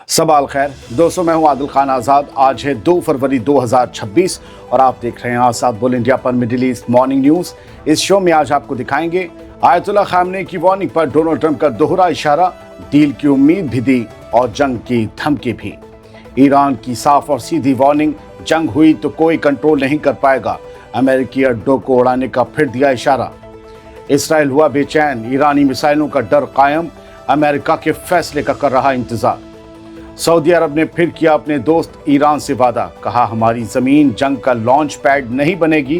सबाल खैर दोस्तों, मैं हूं आदिल खान आज़ाद। आज है 2 फरवरी 2026 और आप देख रहे हैं आज़ाद बोल इंडिया पर मिडिल ईस्ट मॉर्निंग न्यूज़। इस शो में आज आपको दिखाएंगे आयतुल्ला खामनेई की वार्निंग पर डोनाल्ड ट्रंप का दोहरा इशारा, डील की उम्मीद भी दी और जंग की धमकी भी। ईरान की साफ और सीधी वार्निंग, जंग हुई तो कोई कंट्रोल नहीं कर पाएगा, अमेरिकी अड्डों को उड़ाने का फिर दिया इशारा। इसराइल हुआ बेचैन, ईरानी मिसाइलों का डर कायम, अमेरिका के फैसले का कर रहा इंतजार। सऊदी अरब ने फिर किया अपने दोस्त ईरान से वादा, कहा हमारी जमीन जंग का लॉन्च पैड नहीं बनेगी।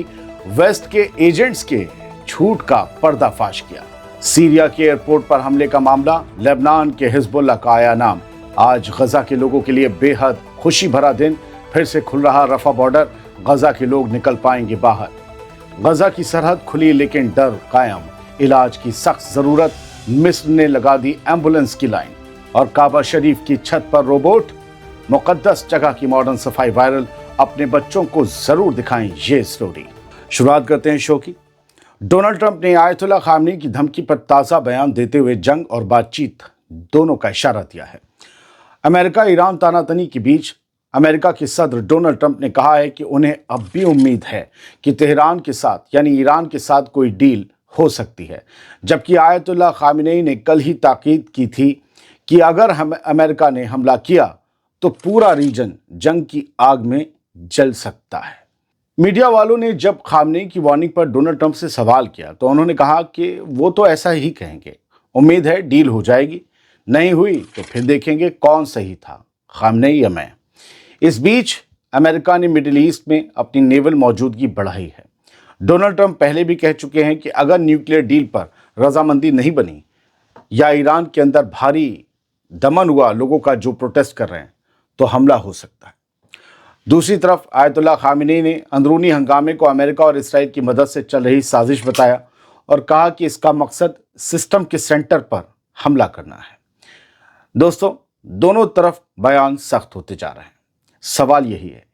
वेस्ट के एजेंट्स के झूठ का पर्दाफाश किया। सीरिया के एयरपोर्ट पर हमले का मामला, लेबनान के हिजबुल्लाह का आया नाम। आज गजा के लोगों के लिए बेहद खुशी भरा दिन, फिर से खुल रहा रफा बॉर्डर, गजा के लोग निकल पाएंगे बाहर। गजा की सरहद खुली लेकिन डर कायम, इलाज की सख्त जरूरत, मिस्र ने लगा दी एम्बुलेंस की लाइन। और काबा शरीफ की छत पर रोबोट, मुकद्दस जगह की मॉडर्न सफाई वायरल, अपने बच्चों को जरूर दिखाएं ये स्टोरी। शुरुआत करते हैं शो की। डोनाल्ड ट्रंप ने आयतुल्ला खामनेई की धमकी पर ताज़ा बयान देते हुए जंग और बातचीत दोनों का इशारा दिया है। अमेरिका ईरान तानातनी के बीच अमेरिका के सदर डोनाल्ड ट्रंप ने कहा है कि उन्हें अब भी उम्मीद है कि तेहरान के साथ यानी ईरान के साथ कोई डील हो सकती है, जबकि आयतुल्ला खामनेई ने कल ही ताकीद की थी कि अगर अमेरिका ने हमला किया तो पूरा रीजन जंग की आग में जल सकता है। मीडिया वालों ने जब खामनेई की वार्निंग पर डोनाल्ड ट्रंप से सवाल किया तो उन्होंने कहा कि वो तो ऐसा ही कहेंगे, उम्मीद है डील हो जाएगी, नहीं हुई तो फिर देखेंगे कौन सही था, खामनेई या मैं। इस बीच अमेरिका ने मिडिल ईस्ट में अपनी नेवल मौजूदगी बढ़ाई है। डोनाल्ड ट्रंप पहले भी कह चुके हैं कि अगर न्यूक्लियर डील पर रजामंदी नहीं बनी या ईरान के अंदर भारी दमन हुआ, लोगों का जो प्रोटेस्ट कर रहे हैं, तो हमला हो सकता है। दूसरी तरफ आयतुल्ला खामनेई ने अंदरूनी हंगामे को अमेरिका और इसराइल की मदद से चल रही साजिश बताया और कहा कि इसका मकसद सिस्टम के सेंटर पर हमला करना है। दोस्तों, दोनों तरफ बयान सख्त होते जा रहे हैं। सवाल यही है,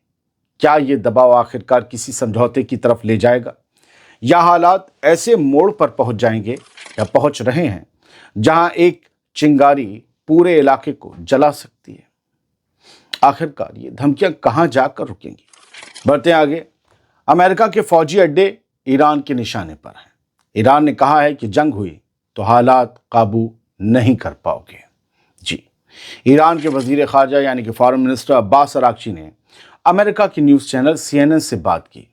क्या ये दबाव आखिरकार किसी समझौते की तरफ ले जाएगा या हालात ऐसे मोड़ पर पहुंच जाएंगे या पहुंच रहे हैं जहां एक चिंगारी पूरे इलाके को जला सकती है। आखिरकार ये धमकियां कहां जाकर रुकेंगी। बढ़ते आगे। अमेरिका के फौजी अड्डे ईरान के निशाने पर हैं। ईरान ने कहा है कि जंग हुई तो हालात काबू नहीं कर पाओगे। जी, ईरान के वजीर खारजा यानी कि फॉरेन मिनिस्टर अब्बास अरागची ने अमेरिका के न्यूज़ चैनल CNN से बात की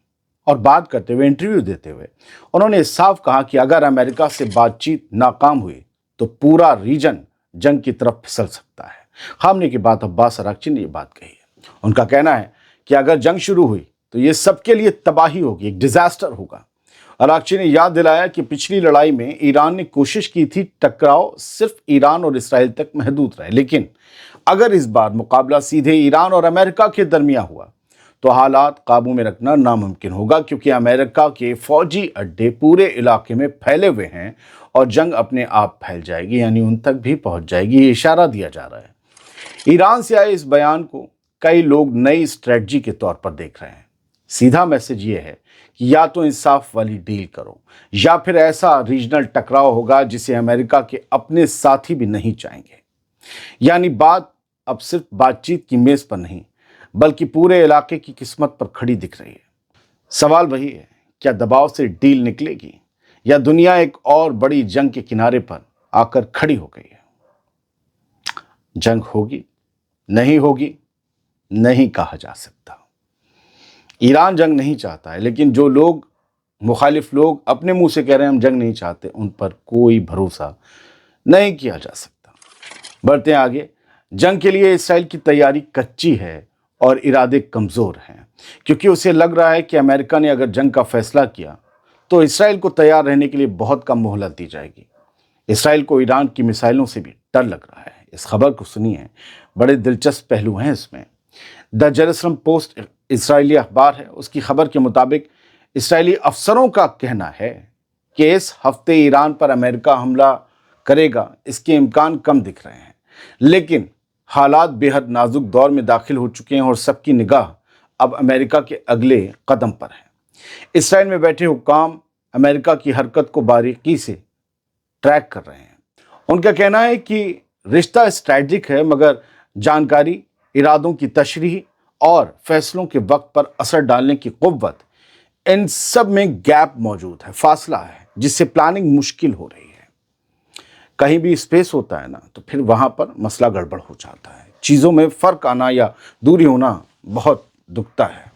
और बात करते हुए, इंटरव्यू देते हुए उन्होंने साफ कहा कि अगर अमेरिका से बातचीत नाकाम हुई तो पूरा रीजन जंग की तरफ फिसल सकता है। खामनेई के बाद अब्बास अरागची ने ये बात कही है। उनका कहना है कि अगर जंग शुरू हुई तो ये सबके लिए तबाही होगी, एक डिजास्टर होगा। अरागची ने याद दिलाया कि पिछली लड़ाई में ईरान ने कोशिश की थी टकराव सिर्फ ईरान और इसराइल तक महदूद रहे, लेकिन अगर इस बार मुकाबला सीधे ईरान और अमेरिका के दरमियान हुआ तो हालात काबू में रखना नामुमकिन होगा, क्योंकि अमेरिका के फौजी अड्डे पूरे इलाके में फैले हुए हैं और जंग अपने आप फैल जाएगी, यानी उन तक भी पहुंच जाएगी। ये इशारा दिया जा रहा है। ईरान से आए इस बयान को कई लोग नई स्ट्रेटजी के तौर पर देख रहे हैं। सीधा मैसेज ये है कि या तो इंसाफ वाली डील करो या फिर ऐसा रीजनल टकराव होगा जिसे अमेरिका के अपने साथी भी नहीं चाहेंगे। यानी बात अब सिर्फ बातचीत की मेज पर नहीं बल्कि पूरे इलाके की किस्मत पर खड़ी दिख रही है। सवाल वही है, क्या दबाव से डील निकलेगी या दुनिया एक और बड़ी जंग के किनारे पर आकर खड़ी हो गई है। जंग होगी नहीं होगी नहीं कहा जा सकता। ईरान जंग नहीं चाहता है, लेकिन जो लोग मुखालिफ लोग अपने मुंह से कह रहे हैं हम जंग नहीं चाहते, उन पर कोई भरोसा नहीं किया जा सकता। बढ़ते हैं आगे। जंग के लिए इसराइल की तैयारी कच्ची है और इरादे कमज़ोर हैं, क्योंकि उसे लग रहा है कि अमेरिका ने अगर जंग का फैसला किया तो इसराइल को तैयार रहने के लिए बहुत कम मोहलत दी जाएगी। इसराइल को ईरान की मिसाइलों से भी डर लग रहा है। इस खबर को सुनिए, बड़े दिलचस्प पहलू हैं इसमें। द जेरूसलम पोस्ट इसराइली अखबार है, उसकी खबर के मुताबिक इसराइली अफसरों का कहना है कि इस हफ्ते ईरान पर अमेरिका हमला करेगा, इसके इम्कान कम दिख रहे हैं, लेकिन हालात बेहद नाजुक दौर में दाखिल हो चुके हैं और सबकी निगाह अब अमेरिका के अगले कदम पर है। इसराइल में बैठे हुक्काम अमेरिका की हरकत को बारीकी से ट्रैक कर रहे हैं। उनका कहना है कि रिश्ता स्ट्रैटेजिक है, मगर जानकारी, इरादों की तशरीह और फैसलों के वक्त पर असर डालने की कुव्वत, इन सब में गैप मौजूद है, फासला है, जिससे प्लानिंग मुश्किल हो रही है। कहीं भी स्पेस होता है ना, तो फिर वहां पर मसला गड़बड़ हो जाता है। चीज़ों में फ़र्क आना या दूरी होना बहुत दुखता है।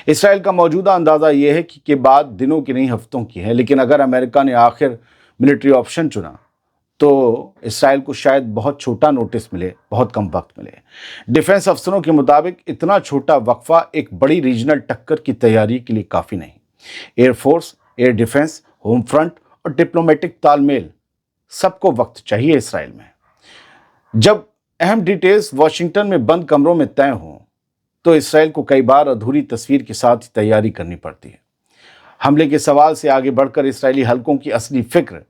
इसराइल का मौजूदा अंदाज़ा ये है कि बात दिनों की नहीं हफ्तों की है, लेकिन अगर अमेरिका ने आखिर मिलिट्री ऑप्शन चुना तो इसराइल को शायद बहुत छोटा नोटिस मिले, बहुत कम वक्त मिले। डिफेंस अफसरों के मुताबिक इतना छोटा वक्फा एक बड़ी रीजनल टक्कर की तैयारी के लिए काफ़ी नहीं। Air force, air defence, home front और डिप्लोमेटिक तालमेल, सबको वक्त चाहिए इसराइल में। जब अहम डिटेल्स वॉशिंगटन में बंद कमरों में तय हों तो इसराइल को कई बार अधूरी तस्वीर के साथ ही तैयारी करनी पड़ती है। हमले के सवाल से आगे बढ़कर इसराइली हलकों की असली फिक्र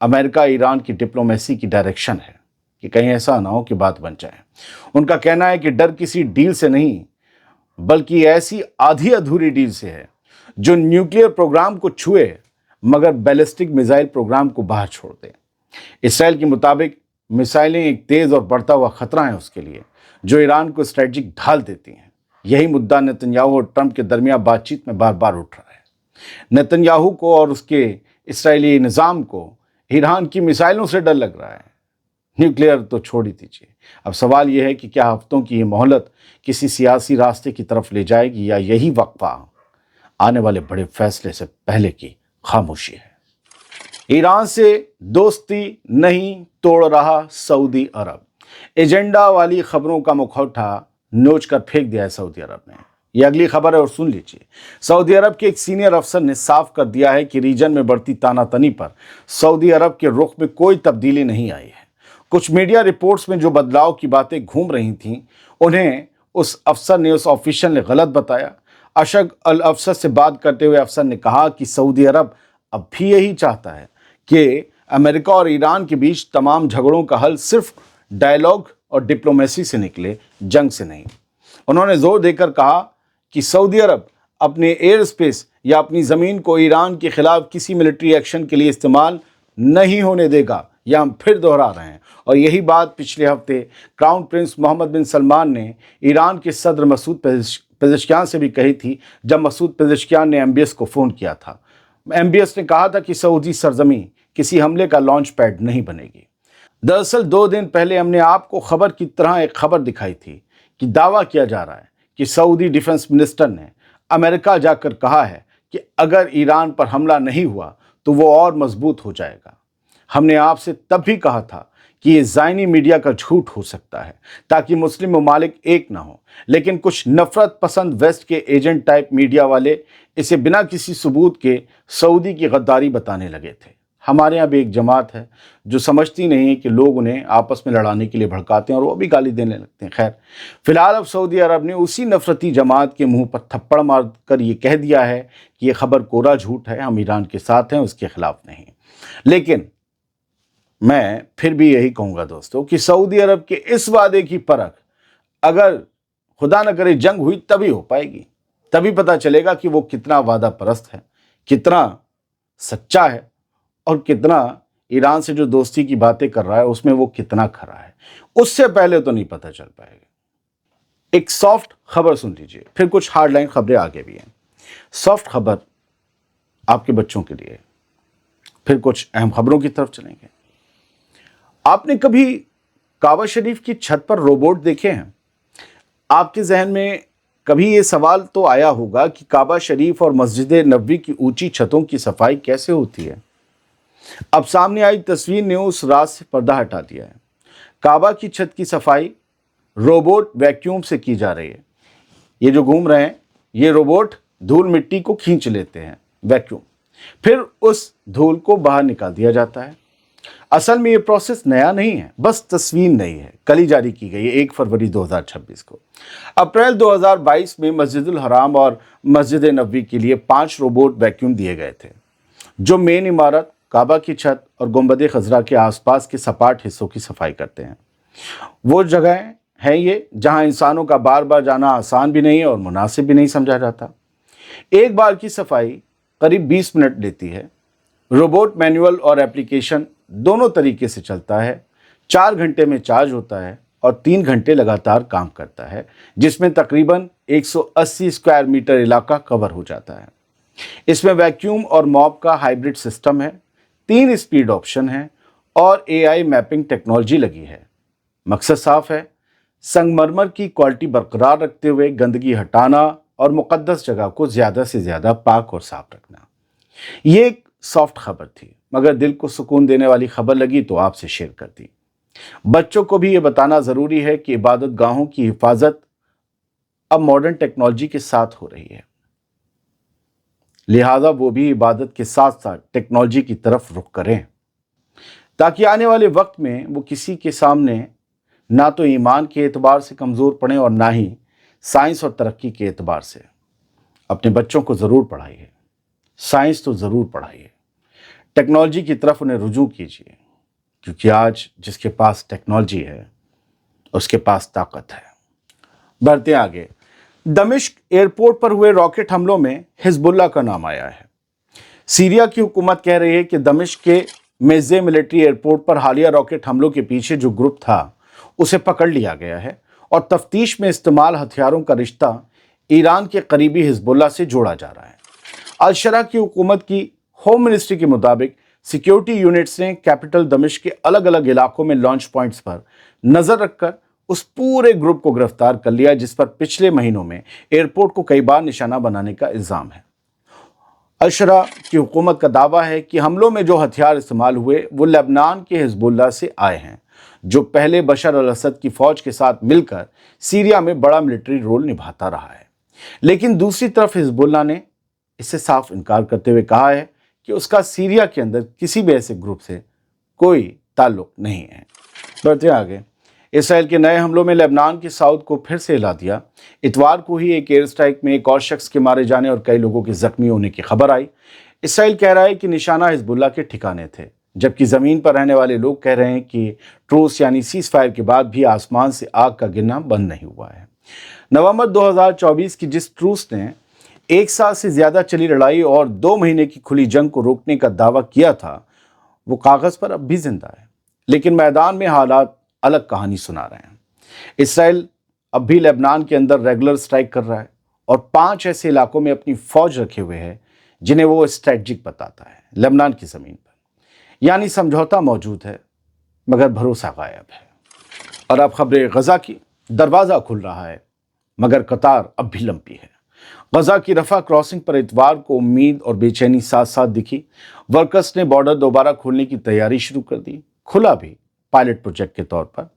अमेरिका ईरान की डिप्लोमेसी की डायरेक्शन है कि कहीं ऐसा ना हो कि बात बन जाए। उनका कहना है कि डर किसी डील से नहीं, बल्कि ऐसी आधी अधूरी डील से है जो न्यूक्लियर प्रोग्राम को छुए मगर बैलिस्टिक मिसाइल प्रोग्राम को बाहर छोड़ दे। इसराइल के मुताबिक मिसाइलें एक तेज और बढ़ता हुआ खतरा है उसके लिए, जो ईरान को स्ट्रेटजिक ढाल देती हैं। यही मुद्दा नेतन्याहू और ट्रंप के दरमियान बातचीत में बार बार उठ रहा है। नेतन्याहू को और उसके इसराइली निज़ाम को ईरान की मिसाइलों से डर लग रहा है, न्यूक्लियर तो छोड़ ही दीजिए। अब सवाल यह है कि क्या हफ्तों की ये मोहलत किसी सियासी रास्ते की तरफ ले जाएगी या यही वक्फा आने वाले बड़े फैसले से पहले की खामोशी है। ईरान से दोस्ती नहीं तोड़ रहा सऊदी अरब। एजेंडा वाली खबरों का मुखौटा नोच कर फेंक दिया है सऊदी अरब ने। ये अगली खबर है और सुन लीजिए। सऊदी अरब के एक सीनियर अफसर ने साफ कर दिया है कि रीजन में बढ़ती तानातनी पर सऊदी अरब के रुख में कोई तब्दीली नहीं आई है। कुछ मीडिया रिपोर्ट्स में जो बदलाव की बातें घूम रही थीं, उन्हें उस अफसर ने, उस ऑफिशियल ने गलत बताया। अशग अल अफसर से बात करते हुए अफसर ने कहा कि सऊदी अरब अब भी यही चाहता है कि अमेरिका और ईरान के बीच तमाम झगड़ों का हल सिर्फ डायलॉग और डिप्लोमेसी से निकले, जंग से नहीं। उन्होंने जोर देकर कहा कि सऊदी अरब अपने एयर स्पेस या अपनी ज़मीन को ईरान के खिलाफ किसी मिलिट्री एक्शन के लिए इस्तेमाल नहीं होने देगा। यह हम फिर दोहरा रहे हैं। और यही बात पिछले हफ्ते क्राउन प्रिंस मोहम्मद बिन सलमान ने ईरान के सदर मसूद पेज़ेश्कियान से भी कही थी, जब मसूद पेज़ेश्कियान ने MBS को फ़ोन किया था। MBS ने कहा था कि सऊदी सरजमी किसी हमले का लॉन्च पैड नहीं बनेगी। दरअसल 2 दिन पहले हमने आपको खबर की तरह एक खबर दिखाई थी कि दावा किया जा रहा है कि सऊदी डिफेंस मिनिस्टर ने अमेरिका जाकर कहा है कि अगर ईरान पर हमला नहीं हुआ तो वो और मजबूत हो जाएगा। हमने आपसे तब भी कहा था कि ये ज़ायनी मीडिया का झूठ हो सकता है ताकि मुस्लिम ममालिक एक ना हो, लेकिन कुछ नफरत पसंद वेस्ट के एजेंट टाइप मीडिया वाले इसे बिना किसी सबूत के सऊदी की गद्दारी बताने लगे थे। हमारे यहाँ भी एक जमात है जो समझती नहीं है कि लोग उन्हें आपस में लड़ाने के लिए भड़काते हैं और वो भी गाली देने लगते हैं। खैर, फिलहाल अब सऊदी अरब ने उसी नफरती जमात के मुंह पर थप्पड़ मार कर ये कह दिया है कि ये खबर कोरा झूठ है, हम ईरान के साथ हैं, उसके खिलाफ नहीं। लेकिन मैं फिर भी यही कहूँगा दोस्तों कि सऊदी अरब के इस वादे की परख अगर खुदा न करे जंग हुई तभी हो पाएगी। तभी पता चलेगा कि वो कितना वादा परस्त है, कितना सच्चा है और कितना ईरान से जो दोस्ती की बातें कर रहा है उसमें वो कितना खरा है। उससे पहले तो नहीं पता चल पाएगा। एक सॉफ्ट खबर सुन लीजिए, फिर कुछ हार्डलाइन खबरें आगे भी हैं। सॉफ्ट खबर आपके बच्चों के लिए, फिर कुछ अहम खबरों की तरफ चलेंगे। आपने कभी काबा शरीफ की छत पर रोबोट देखे हैं? आपके जहन में कभी ये सवाल तो आया होगा कि काबा शरीफ और मस्जिद नबवी की ऊंची छतों की सफाई कैसे होती है। अब सामने आई तस्वीर ने उस राज से पर्दा हटा दिया है। काबा की छत की सफाई रोबोट वैक्यूम से की जा रही है। ये जो घूम रहे हैं ये रोबोट धूल मिट्टी को खींच लेते हैं, वैक्यूम, फिर उस धूल को बाहर निकाल दिया जाता है। असल में ये प्रोसेस नया नहीं है, बस तस्वीर नई है, कल ही जारी की गई है 1 फरवरी 2026 को। अप्रैल 2022 में मस्जिदुल हराम और मस्जिद नबवी के लिए 5 रोबोट वैक्यूम दिए गए थे, जो मेन इमारत, काबा की छत और गुंबद खजरा के आसपास के सपाट हिस्सों की सफाई करते हैं। वो जगह हैं ये जहां इंसानों का बार बार जाना आसान भी नहीं है और मुनासिब भी नहीं समझा जाता। एक बार की सफाई करीब 20 मिनट लेती है। रोबोट मैनुअल और एप्लीकेशन दोनों तरीके से चलता है। 4 घंटे में चार्ज होता है और 3 घंटे लगातार काम करता है, जिसमें तकरीबन 180 स्क्वायर मीटर इलाका कवर हो जाता है। इसमें वैक्यूम और मॉप का हाइब्रिड सिस्टम है, 3 स्पीड ऑप्शन है और AI मैपिंग टेक्नोलॉजी लगी है। मकसद साफ है, संगमरमर की क्वालिटी बरकरार रखते हुए गंदगी हटाना और मुकद्दस जगह को ज़्यादा से ज़्यादा पाक और साफ रखना। ये एक सॉफ्ट खबर थी, मगर दिल को सुकून देने वाली खबर लगी तो आपसे शेयर कर दी। बच्चों को भी ये बताना ज़रूरी है कि इबादत गाहों की हिफाजत अब मॉडर्न टेक्नोलॉजी के साथ हो रही है, लिहाजा वो भी इबादत के साथ साथ टेक्नोलॉजी की तरफ रुख करें, ताकि आने वाले वक्त में वो किसी के सामने ना तो ईमान के एतबार से कमज़ोर पड़ें और ना ही साइंस और तरक्की के एतबार से। अपने बच्चों को ज़रूर पढ़ाइए, साइंस तो ज़रूर पढ़ाइए, टेक्नोलॉजी की तरफ उन्हें रुजू कीजिए, क्योंकि आज जिसके पास टेक्नोलॉजी है उसके पास ताकत है। बढ़ते आगे, दमिश्क एयरपोर्ट पर हुए रॉकेट हमलों में हिजबुल्लाह का नाम आया है। सीरिया की हुकूमत कह रही है कि दमिश्क के मेज़े मिलिट्री एयरपोर्ट पर हालिया रॉकेट हमलों के पीछे जो ग्रुप था उसे पकड़ लिया गया है और तफ्तीश में इस्तेमाल हथियारों का रिश्ता ईरान के करीबी हिजबुल्लाह से जोड़ा जा रहा है। अल-शरा की हुकूमत की होम मिनिस्ट्री के मुताबिक सिक्योरिटी यूनिट्स ने कैपिटल दमिश्क के अलग अलग इलाकों में लॉन्च पॉइंट्स पर नजर रखकर उस पूरे ग्रुप को गिरफ्तार कर लिया जिस पर पिछले महीनों में एयरपोर्ट को कई बार निशाना बनाने का इल्जाम है। अल-शरा की हुकूमत का दावा है कि हमलों में जो हथियार इस्तेमाल हुए वो लेबनान के हिजबुल्लाह से आए हैं, जो पहले बशर अल असद की फौज के साथ मिलकर सीरिया में बड़ा मिलिट्री रोल निभाता रहा है। लेकिन दूसरी तरफ हिजबुल्लाह ने इससे साफ इनकार करते हुए कहा है कि उसका सीरिया के अंदर किसी भी ऐसे ग्रुप से कोई ताल्लुक नहीं है। बढ़ते आगे, इसराइल के नए हमलों में लेबनान के साउथ को फिर से हिला दिया। इतवार को ही एक एयर स्ट्राइक में एक और शख्स के मारे जाने और कई लोगों के जख्मी होने की खबर आई। इसराइल कह रहा है कि निशाना हिजबुल्लाह के ठिकाने थे, जबकि ज़मीन पर रहने वाले लोग कह रहे हैं कि ट्रूस यानी सीज फायर के बाद भी आसमान से आग का गिरना बंद नहीं हुआ है। नवंबर 2024 की जिस ट्रूस ने 1 साल से ज़्यादा चली लड़ाई और 2 महीने की खुली जंग को रोकने का दावा किया था, वो कागज़ पर अब भी जिंदा है, लेकिन मैदान में हालात अलग कहानी सुना रहे हैं। इसराइल अब भी लेबनान के अंदर रेगुलर स्ट्राइक कर रहा है और 5 ऐसे इलाकों में अपनी फौज रखे हुए है जिन्हें वो स्ट्रेटजिक बताता है लेबनान की ज़मीन पर। यानी समझौता मौजूद है मगर भरोसा गायब है। और अब खबरें गजा की। दरवाज़ा खुल रहा है मगर कतार अब भी लंबी है। गजा की रफा क्रॉसिंग पर इतवार को उम्मीद और बेचैनी साथ साथ दिखी। वर्कर्स ने बॉर्डर दोबारा खोलने की तैयारी शुरू कर दी, खुला भी पायलट प्रोजेक्ट के तौर पर।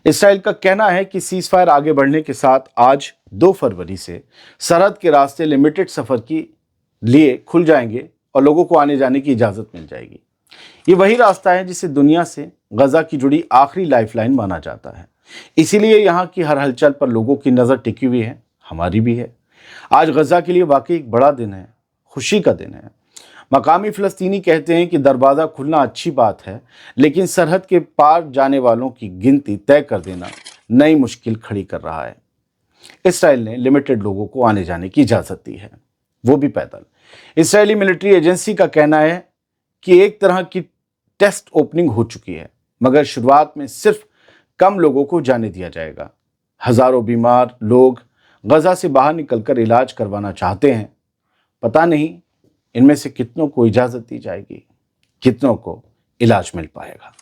इसराइल का कहना है कि सीज फायर आगे बढ़ने के साथ आज 2 फरवरी से सरहद के रास्ते लिमिटेड सफ़र के लिए खुल जाएंगे और लोगों को आने जाने की इजाज़त मिल जाएगी। ये वही रास्ता है जिसे दुनिया से गजा की जुड़ी आखिरी लाइफलाइन माना जाता है, इसीलिए यहाँ की हर हलचल पर लोगों की नज़र टिकी हुई है, हमारी भी है। आज गजा के लिए वाकई एक बड़ा दिन है, खुशी का दिन है। मकामी फ़लस्तीनी कहते हैं कि दरवाज़ा खुलना अच्छी बात है, लेकिन सरहद के पार जाने वालों की गिनती तय कर देना नई मुश्किल खड़ी कर रहा है। इसराइल ने लिमिटेड लोगों को आने जाने की इजाज़त दी है, वो भी पैदल। इसराइली मिलिट्री एजेंसी का कहना है कि एक तरह की टेस्ट ओपनिंग हो चुकी है, मगर शुरुआत में सिर्फ कम लोगों को जाने दिया जाएगा। हज़ारों बीमार लोग गजा से बाहर निकलकर इलाज करवाना चाहते हैं। पता नहीं इनमें से कितनों को इजाज़त दी जाएगी, कितनों को इलाज मिल पाएगा।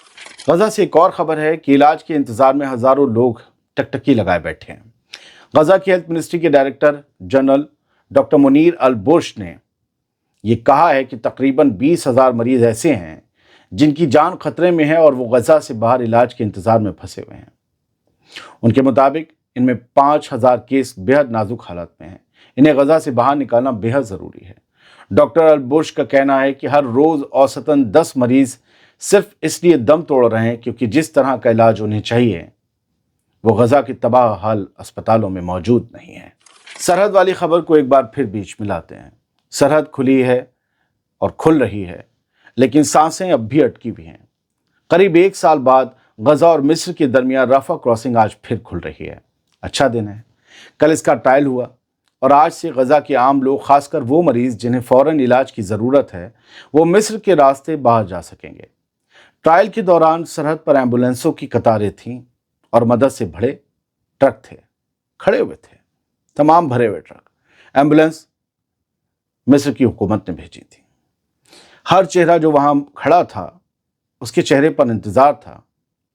गजा से एक और ख़बर है कि इलाज के इंतज़ार में हज़ारों लोग टकटकी लगाए बैठे हैं। गजा की हेल्थ मिनिस्ट्री के डायरेक्टर जनरल डॉक्टर मुनीर अल बुर्श ने ये कहा है कि तकरीबन 20,000 मरीज़ ऐसे हैं जिनकी जान खतरे में है और वो गजा से बाहर इलाज के इंतज़ार में फंसे हुए हैं। उनके मुताबिक इनमें 5,000 केस बेहद नाजुक हालत में हैं। इन्हें गजा से बाहर निकालना बेहद ज़रूरी है। डॉक्टर अल बुर्श का कहना है कि हर रोज़ औसतन 10 मरीज़ सिर्फ इसलिए दम तोड़ रहे हैं क्योंकि जिस तरह का इलाज उन्हें चाहिए वो गजा की तबाह हाल अस्पतालों में मौजूद नहीं है। सरहद वाली खबर को एक बार फिर बीच में लाते हैं। सरहद खुली है और खुल रही है, लेकिन सांसें अब भी अटकी हुई हैं। करीब 1 साल बाद गजा और मिस्र के दरमियान रफा क्रॉसिंग आज फिर खुल रही है। अच्छा दिन है। कल इसका ट्रायल हुआ और आज से गजा के आम लोग, खासकर वो मरीज़ जिन्हें फ़ौरन इलाज की ज़रूरत है, वो मिस्र के रास्ते बाहर जा सकेंगे। ट्रायल के दौरान सरहद पर एम्बुलेंसों की कतारें थीं और मदद से भरे ट्रक थे, खड़े हुए थे, तमाम भरे हुए ट्रक। एम्बुलेंस मिस्र की हुकूमत ने भेजी थी। हर चेहरा जो वहां खड़ा था उसके चेहरे पर इंतजार था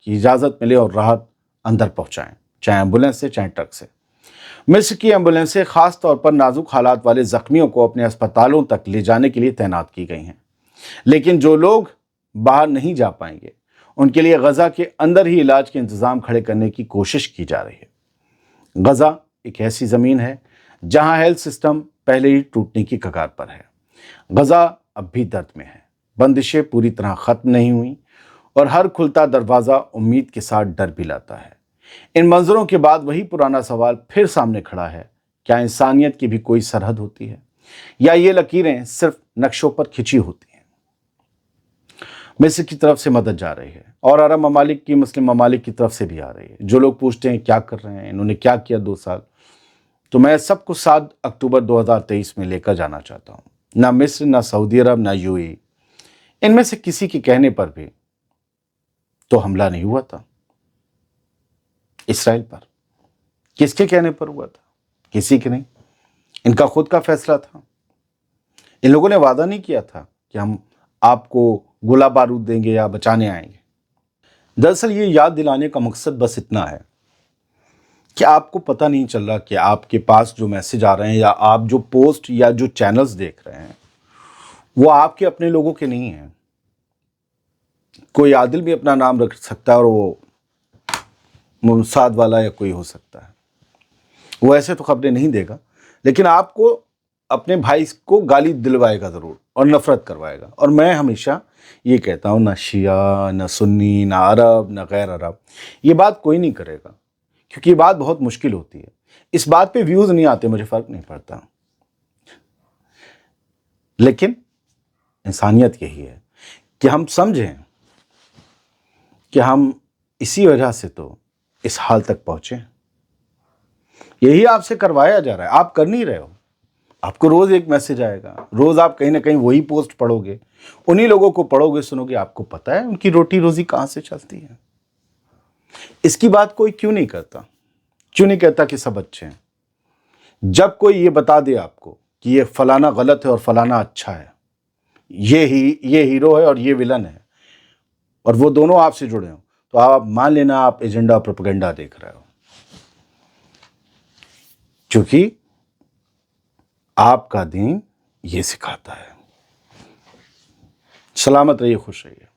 कि इजाजत मिले और राहत अंदर पहुंचाएं, चाहे एम्बुलेंस से चाहे ट्रक से। मिस्र की एम्बुलेंसें खास तौर पर नाजुक हालात वाले जख्मियों को अपने अस्पतालों तक ले जाने के लिए तैनात की गई हैं। लेकिन जो लोग बाहर नहीं जा पाएंगे उनके लिए गजा के अंदर ही इलाज के इंतजाम खड़े करने की कोशिश की जा रही है। गजा एक ऐसी जमीन है जहां हेल्थ सिस्टम पहले ही टूटने की कगार पर है। गजा अब भी दर्द में है, बंदिशें पूरी तरह खत्म नहीं हुई और हर खुलता दरवाजा उम्मीद के साथ डर भी लाता है। इन मंजरों के बाद वही पुराना सवाल फिर सामने खड़ा है, क्या इंसानियत की भी कोई सरहद होती है या ये लकीरें सिर्फ नक्शों पर खिंची होती हैं? मिस्र की तरफ से मदद जा रही है और अरब ममालिक की, मुस्लिम ममालिक की तरफ से भी आ रही है। जो लोग पूछते हैं क्या कर रहे हैं, इन्होंने क्या किया 2 साल, तो मैं सबको 7 अक्टूबर 2023 में लेकर जाना चाहता हूं। ना मिस्र, ना सऊदी अरब, ना यूएई, इनमें से किसी के कहने पर भी तो हमला नहीं हुआ था इसराइल पर। किसके कहने पर हुआ था? किसी के नहीं, इनका खुद का फैसला था। इन लोगों ने वादा नहीं किया था कि हम आपको गोला बारूद देंगे या बचाने आएंगे। दरअसल ये याद दिलाने का मकसद बस इतना है कि आपको पता नहीं चल रहा कि आपके पास जो मैसेज आ रहे हैं या आप जो पोस्ट या जो चैनल्स देख रहे हैं वो आपके अपने लोगों के नहीं हैं। कोई आदिल भी अपना नाम रख सकता है और वो मुमसाद वाला या कोई हो सकता है, वो ऐसे तो खबरें नहीं देगा, लेकिन आपको अपने भाई को गाली दिलवाएगा ज़रूर और नफ़रत करवाएगा। और मैं हमेशा ये कहता हूँ, ना शिया, ना सुन्नी, ना अरब, ना गैर अरब, ये बात कोई नहीं करेगा, क्योंकि ये बात बहुत मुश्किल होती है। इस बात पे व्यूज़ नहीं आते, मुझे फ़र्क नहीं पड़ता, लेकिन इंसानियत यही है कि हम समझें कि हम इसी वजह से तो इस हाल तक पहुँचे। यही आपसे करवाया जा रहा है, आप कर नहीं रहे हो। आपको रोज़ एक मैसेज आएगा, रोज़ आप कहीं ना कहीं वही पोस्ट पढ़ोगे, उन्हीं लोगों को पढ़ोगे, सुनोगे, आपको पता है उनकी रोटी रोज़ी कहाँ से चलती है। इसकी बात कोई क्यों नहीं करता? क्यों नहीं कहता कि सब अच्छे हैं? जब कोई ये बता दे आपको कि ये फलाना गलत है और फलाना अच्छा है, ये हीरो है और ये विलन है, और वो दोनों आपसे जुड़े हो, तो आप मान लेना आप एजेंडा प्रोपेगेंडा देख रहे हो, क्योंकि आपका दीन ये सिखाता है। सलामत रहिए, खुश रहिए।